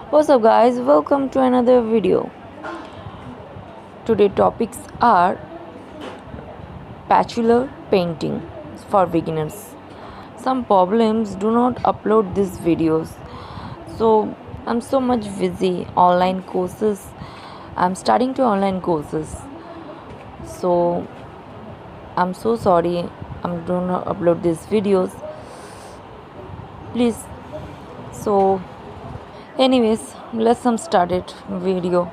What's up, guys? Welcome to another video. Today topics are pechalar painting for beginners. Some problems do not upload these videos, so I'm so much busy. Online courses. I'm starting to online courses, so I'm so sorry. I'm do not upload these videos. Please. So, anyways, let's start it video.